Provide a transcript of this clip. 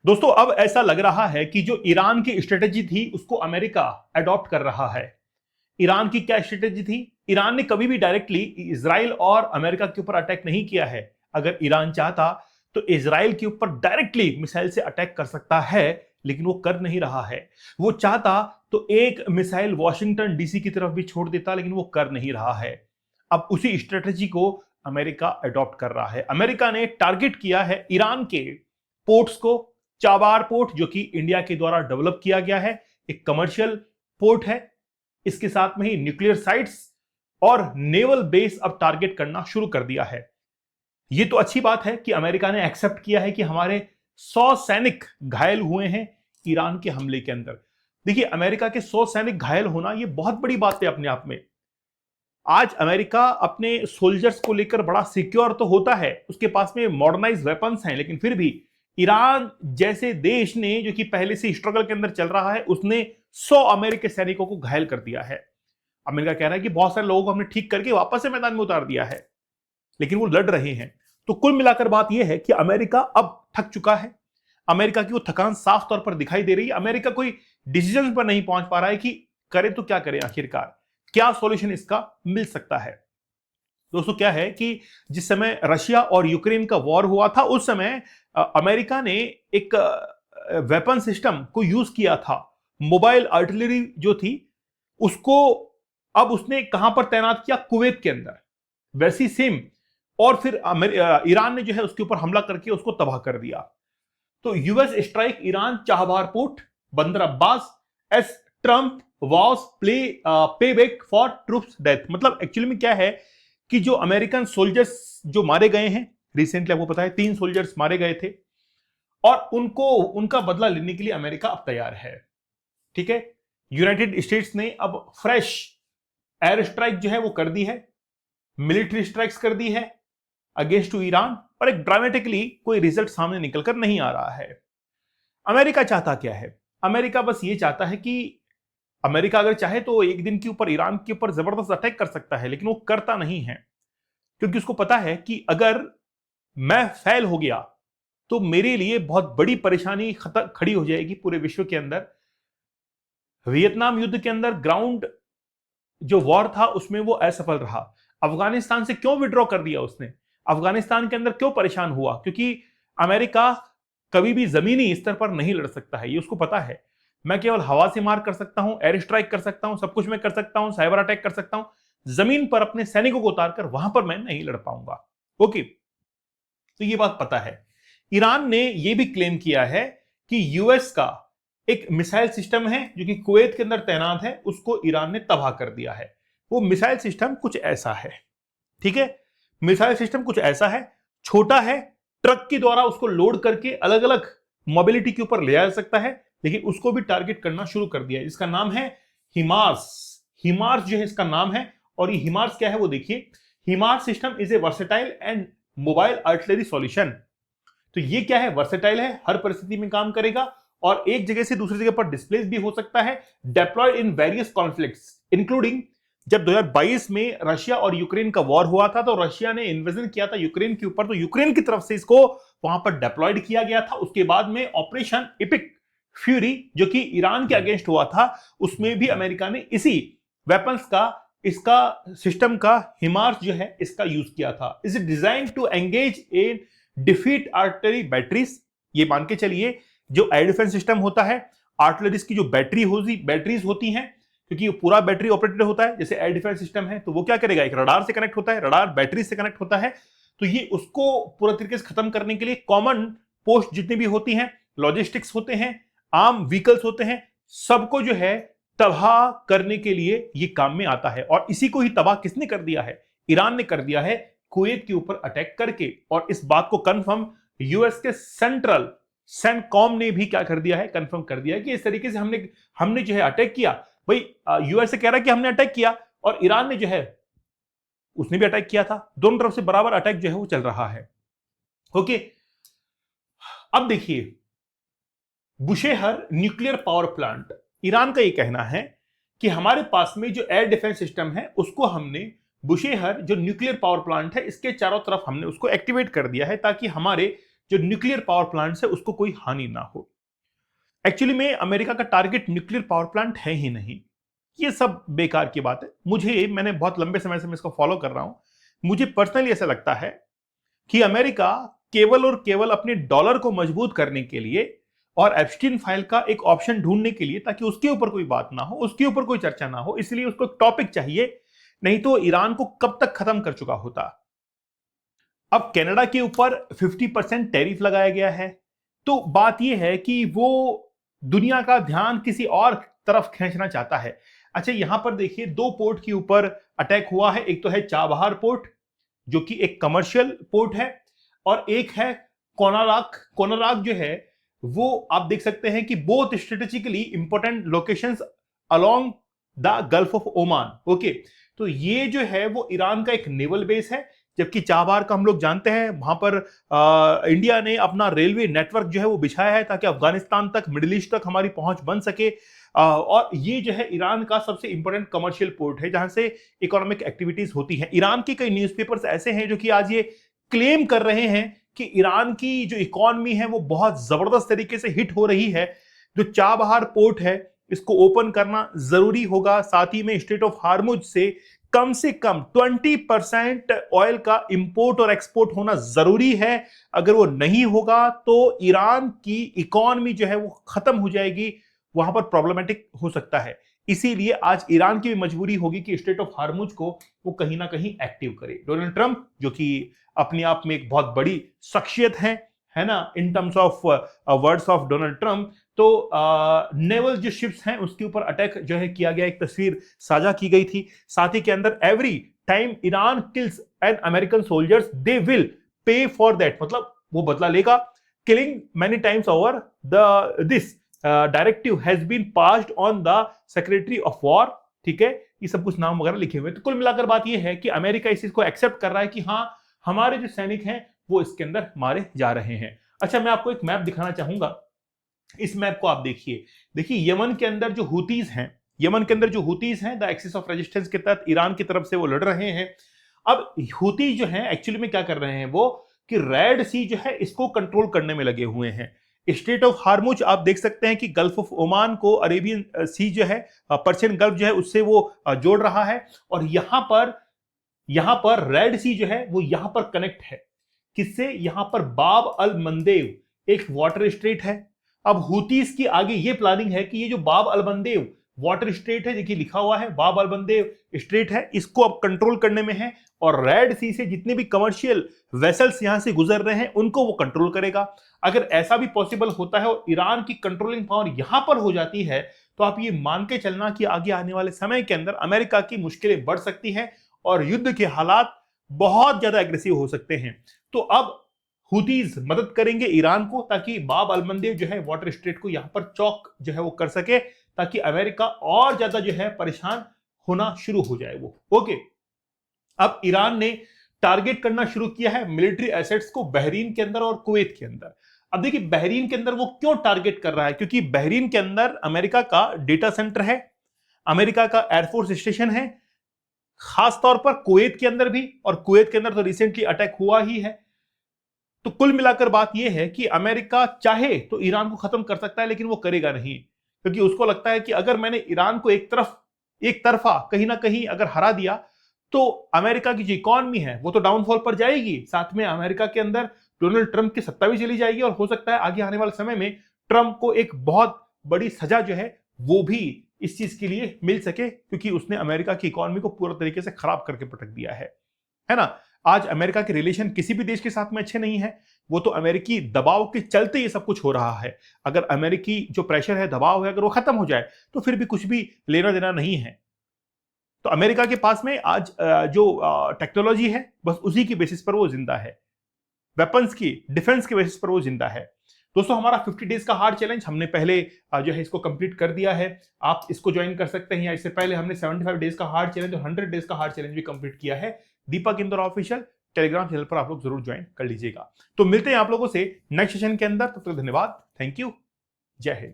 दोस्तों अब ऐसा लग रहा है कि जो ईरान की स्ट्रेटेजी थी उसको अमेरिका अडॉप्ट कर रहा है। ईरान की क्या स्ट्रेटेजी थी? ईरान ने कभी भी डायरेक्टली इजराइल और अमेरिका के ऊपर अटैक नहीं किया है। अगर ईरान चाहता तो इजराइल के ऊपर डायरेक्टली मिसाइल से अटैक कर सकता है, लेकिन वो कर नहीं रहा है। वो चाहता तो एक मिसाइल वॉशिंगटन डीसी की तरफ भी छोड़ देता, लेकिन वो कर नहीं रहा है। अब उसी स्ट्रेटेजी को अमेरिका अडॉप्ट कर रहा है। अमेरिका ने टारगेट किया है ईरान के पोर्ट्स को। चाबार पोर्ट जो कि इंडिया के द्वारा डेवलप किया गया है, एक कमर्शियल पोर्ट है। इसके साथ में ही न्यूक्लियर साइट्स और नेवल बेस अब टारगेट करना शुरू कर दिया है। यह तो अच्छी बात है कि अमेरिका ने एक्सेप्ट किया है कि हमारे 100 सैनिक घायल हुए हैं ईरान के हमले के अंदर। देखिए, अमेरिका के 100 सैनिक घायल होना यह बहुत बड़ी बात है अपने आप में। आज अमेरिका अपने सोल्जर्स को लेकर बड़ा सिक्योर तो होता है, उसके पास में मॉडर्नाइज वेपन्स हैं, लेकिन फिर भी ईरान जैसे देश ने, जो कि पहले से स्ट्रगल के अंदर चल रहा है, उसने 100 अमेरिकी सैनिकों को घायल कर दिया है। अमेरिका कह रहा है कि बहुत सारे लोगों को हमने ठीक करके वापस से मैदान में उतार दिया है, लेकिन वो लड़ रहे हैं। तो कुल मिलाकर बात यह है कि अमेरिका अब थक चुका है। अमेरिका की वो थकान साफ तौर पर दिखाई दे रही है। अमेरिका कोई डिसीजन पर नहीं पहुंच पा रहा है कि करे तो क्या करें, आखिरकार क्या सॉल्यूशन इसका मिल सकता है। दोस्तों क्या है कि जिस समय रशिया और यूक्रेन का वॉर हुआ था, उस समय अमेरिका ने एक वेपन सिस्टम को यूज किया था। मोबाइल आर्टिलरी जो थी उसको अब उसने कहां पर तैनात किया? कुवैत के अंदर। वैसी सेम, और फिर ईरान ने जो है उसके ऊपर हमला करके उसको तबाह कर दिया। तो US strike Iran Chabahar port, बंदर अब्बास, एस ट्रंप वॉज पे बैक फॉर ट्रूप्स डेथ। मतलब एक्चुअली में क्या है कि जो अमेरिकन सोल्जर्स जो मारे गए हैं रिसेंटली, आपको पता है 3 सोल्जर्स मारे गए थे, और उनको उनका बदला लेने के लिए अमेरिका अब तैयार है। ठीक है, यूनाइटेड स्टेट्स ने अब फ्रेश एयर स्ट्राइक जो है वो कर दी है, मिलिट्री स्ट्राइक्स कर दी है अगेंस्ट टू ईरान, और एक ड्रामेटिकली कोई रिजल्ट सामने निकलकर नहीं आ रहा है। अमेरिका चाहता क्या है? अमेरिका बस ये चाहता है कि अमेरिका अगर चाहे तो एक दिन के ऊपर ईरान के ऊपर जबरदस्त अटैक कर सकता है, लेकिन वो करता नहीं है, क्योंकि उसको पता है कि अगर मैं फेल हो गया तो मेरे लिए बहुत बड़ी परेशानी खड़ी हो जाएगी पूरे विश्व के अंदर। वियतनाम युद्ध के अंदर ग्राउंड जो वॉर था उसमें वो असफल रहा। अफगानिस्तान से क्यों विड्रॉ कर दिया उसने? अफगानिस्तान के अंदर क्यों परेशान हुआ? क्योंकि अमेरिका कभी भी जमीनी स्तर पर नहीं लड़ सकता है, ये उसको पता है। मैं केवल हवा से मार कर सकता हूं, एयर स्ट्राइक कर सकता हूं, सब कुछ मैं कर सकता हूं, साइबर अटैक कर सकता हूं, जमीन पर अपने सैनिकों को उतारकर वहां पर मैं नहीं लड़ पाऊंगा। ओके, तो ये बात पता है। ईरान ने यह भी क्लेम किया है कि यूएस का एक मिसाइल सिस्टम है जो कि कुवैत के अंदर तैनात है, उसको ईरान ने तबाह कर दिया है। वो मिसाइल सिस्टम कुछ ऐसा है, ठीक है, मिसाइल सिस्टम कुछ ऐसा है, छोटा है, ट्रक के द्वारा उसको लोड करके अलग अलग मोबिलिटी के ऊपर ले जा सकता है, लेकिन उसको भी टारगेट करना शुरू कर दिया है। इसका नाम है हिमार्स। हिमार्स जो है इसका नाम है। और ये हिमार्स क्या है वो देखिए, HIMARS system is a versatile and mobile artillery solution. तो ये क्या है? वर्सेटाइल है, हर परिस्थिति में काम करेगा, और एक जगह से दूसरी जगह पर डिस्प्लेस भी हो सकता है। Deployed in various conflicts including, जब 2022 में रशिया और यूक्रेन का वॉर हुआ था तो रशिया ने इन्वेजन किया था यूक्रेन के ऊपर, तो यूक्रेन की तरफ से इसको वहां पर डिप्लॉयड किया गया था। उसके बाद में ऑपरेशन इपिक फ्यूरी जो कि ईरान के अगेंस्ट हुआ था, उसमें भी अमेरिका ने इसी वेपन्स का, इसका सिस्टम का, हिमार्स जो है इसका यूज किया था। Is design to engage in defeat artillery batteries. ये मान के चलिए जो एयर डिफेंस सिस्टम होता है, आर्टिलरीज की जो बैटरीज होती हैं, क्योंकि पूरा बैटरी ऑपरेटेड होता है, जैसे एयर डिफेंस सिस्टम है, तो वो क्या करेगा? एक रडार से कनेक्ट होता है, रडार बैटरी से कनेक्ट होता है, तो ये उसको पूरा तरीके से खत्म करने के लिए कॉमन पोस्ट जितनी भी होती हैं, लॉजिस्टिक्स होते हैं, आर्म व्हीकल्स होते हैं, सबको जो है तबाह करने के लिए ये काम में आता है। और इसी को ही तबाह किसने कर दिया है? ईरान ने कर दिया है, कुवैत के ऊपर अटैक करके। और इस बात को कंफर्म यूएस के सेंट्रल सेंटकॉम ने भी क्या कर दिया है? कंफर्म कर दिया है कि इस तरीके से हमने जो है अटैक किया। भाई यूएस कह रहा है कि हमने अटैक किया, और ईरान ने जो है उसने भी अटैक किया था। दोनों तरफ से बराबर अटैक जो है वो चल रहा है। ओके, अब देखिए Bushehr nuclear power plant, Iran का यह कहना है कि हमारे पास में जो एयर डिफेंस सिस्टम है उसको हमने बुशेहर जो न्यूक्लियर पावर प्लांट है इसके चारों तरफ हमने उसको एक्टिवेट कर दिया है, ताकि हमारे जो न्यूक्लियर पावर प्लांट है उसको कोई हानि ना हो। एक्चुअली में अमेरिका का टारगेट न्यूक्लियर पावर प्लांट है ही नहीं। ये सब बेकार की बात है। मैंने बहुत लंबे समय से मैं इसको फॉलो कर रहा हूं। मुझे पर्सनली ऐसा लगता है कि अमेरिका केवल और केवल अपने डॉलर को मजबूत करने के लिए और एप्स्टीन फाइल का एक ऑप्शन ढूंढने के लिए, ताकि उसके ऊपर कोई बात ना हो, उसके ऊपर कोई चर्चा ना हो, इसलिए उसको एक टॉपिक चाहिए, नहीं तो ईरान को कब तक खत्म कर चुका होता। अब कनाडा के ऊपर 50% टैरिफ लगाया गया है, तो बात यह है कि वो दुनिया का ध्यान किसी और तरफ खींचना चाहता है। अच्छा, यहां पर देखिए 2 पोर्ट के ऊपर अटैक हुआ है। एक तो है चाबहार पोर्ट जो कि एक कमर्शियल पोर्ट है, और एक है कोनाराक। कोनाराक जो है वो आप देख सकते हैं कि both strategically important locations along the gulf of Oman. Okay, तो ये जो है वो ईरान का एक नेवल बेस है, जबकि चाबहार का हम लोग जानते हैं वहां पर इंडिया ने अपना रेलवे नेटवर्क जो है वो बिछाया है ताकि अफगानिस्तान तक, मिडिल ईस्ट तक हमारी पहुंच बन सके। और ये जो है ईरान का सबसे इंपॉर्टेंट कमर्शियल पोर्ट है जहां से इकोनॉमिक एक्टिविटीज होती हैं। ईरान के कई न्यूज़पेपर्स ऐसे हैं जो कि आज ये क्लेम कर रहे हैं कि ईरान की जो इकोनॉमी है वो बहुत जबरदस्त तरीके से हिट हो रही है। जो चाबहार पोर्ट है इसको ओपन करना जरूरी होगा, साथ ही में स्ट्रेट ऑफ हार्मुज से कम 20% ऑयल का इंपोर्ट और एक्सपोर्ट होना जरूरी है। अगर वो नहीं होगा तो ईरान की इकोनॉमी जो है वो खत्म हो जाएगी, वहां पर प्रॉब्लमेटिक हो सकता है। इसीलिए आज ईरान की भी मजबूरी होगी कि स्ट्रेट ऑफ हार्मुज को वो कहीं ना कहीं एक्टिव करे। डोनाल्ड ट्रंप जो कि अपने आप में एक बहुत बड़ी शख्सियत है ना, in terms of words of Donald Trump, तो नेवल जो शिप्स हैं उसके ऊपर अटैक जो है किया गया, एक तस्वीर साझा की गई थी। साथ ही के अंदर every time Iran kills an American soldiers they will pay for that, मतलब वो बदला लेगा। Killing many times over the this directive has been passed on the secretary of war. ठीक है, ये सब कुछ नाम वगैरह लिखे हुए। तो कुल मिलाकर बात यह है कि अमेरिका इस चीज को एक्सेप्ट कर रहा है कि हाँ, हमारे जो सैनिक हैं वो इसके अंदर मारे जा रहे हैं। अच्छा, मैं आपको एक मैप दिखाना चाहूंगा। इस मैप को आप देखिए यमन के अंदर जो हुतीज हैं द एक्सिस ऑफ रेजिस्टेंस के तहत ईरान की तरफ से वो लड़ रहे हैं। अब हुती जो हैं एक्चुअली में क्या कर रहे हैं वो कि रेड सी जो है इसको कंट्रोल करने में लगे हुए हैं। स्ट्रेट ऑफ हार्मुज आप देख सकते हैं कि गल्फ ऑफ ओमान को अरेबियन सी जो है, पर्शियन गल्फ जो है उससे वो जोड़ रहा है। और यहां पर रेड सी जो है वो यहां पर कनेक्ट है किससे, यहां पर बाब अल मंदेव एक वाटर स्ट्रेट है। अब हुतीस की आगे ये प्लानिंग है कि ये जो बाब अल मंदेव वाटर स्ट्रेट है, देखिए लिखा हुआ है बाब अल मंदेव स्ट्रेट है, इसको अब कंट्रोल करने में है। और रेड सी से जितने भी कमर्शियल वेसल्स यहां से गुजर रहे हैं उनको वो कंट्रोल करेगा। अगर ऐसा भी पॉसिबल होता है और ईरान की कंट्रोलिंग पावर यहां पर हो जाती है, तो आप ये मान के चलना कि आगे आने वाले समय के अंदर अमेरिका की मुश्किलें बढ़ सकती हैं और युद्ध के हालात बहुत ज्यादा एग्रेसिव हो सकते हैं। तो अब हुतीज मदद करेंगे ईरान को ताकि बाब अल मंदेव जो है वाटर स्ट्रेट को यहां पर चौक जो है वो कर सके, ताकि अमेरिका और ज्यादा जो है परेशान होना शुरू हो जाए वो। ओके, अब ईरान ने टारगेट करना शुरू किया है मिलिट्री एसेट्स को बहरीन के अंदर और कुवैत के अंदर। अब देखिए बहरीन के अंदर वो क्यों टारगेट कर रहा है, क्योंकि बहरीन के अंदर अमेरिका का डेटा सेंटर है, अमेरिका का एयरफोर्स स्टेशन है, खासतौर पर कुवैत के अंदर भी, और कुवैत के अंदर तो रिसेंटली अटैक हुआ ही है। तो कुल मिलाकर बात यह है कि अमेरिका चाहे तो ईरान को खत्म कर सकता है, लेकिन वो करेगा नहीं, क्योंकि उसको लगता है कि अगर मैंने ईरान को एक तरफा कहीं ना कहीं अगर हरा दिया तो अमेरिका की जो इकॉनमी है वो तो डाउनफॉल पर जाएगी, साथ में अमेरिका के अंदर डोनाल्ड ट्रंप की सत्ता भी चली जाएगी, और हो सकता है आगे आने वाले समय में ट्रंप को एक बहुत बड़ी सजा जो है वो भी इस चीज के लिए मिल सके, क्योंकि उसने अमेरिका की इकॉनमी को पूरा तरीके से खराब करके पटक दिया है ना। आज अमेरिका के रिलेशन किसी भी देश के साथ में अच्छे नहीं है, वो तो अमेरिकी दबाव के चलते ये सब कुछ हो रहा है। अगर अमेरिकी जो प्रेशर है, दबाव है, अगर वो खत्म हो जाए तो फिर भी कुछ भी लेना देना नहीं है। तो अमेरिका के पास में आज जो टेक्नोलॉजी है बस उसी की बेसिस पर वो जिंदा है, वेपन्स की डिफेंस के बेसिस पर वो जिंदा है। दोस्तों, हमारा 50 डेज का हार्ड चैलेंज हमने पहले जो है इसको कंप्लीट कर दिया है, आप इसको ज्वाइन कर सकते हैं। या इससे पहले हमने 75 डेज का हार्ड चैलेंज और 100 डेज का हार्ड चैलेंज भी कंप्लीट किया है। दीपक इंदौर ऑफिशियल टेलीग्राम चैनल पर आप लोग जरूर ज्वाइन कर लीजिएगा। तो मिलते हैं आप लोगों से नेक्स्ट सेशन के अंदर, तब तक धन्यवाद, थैंक यू, जय हिंद।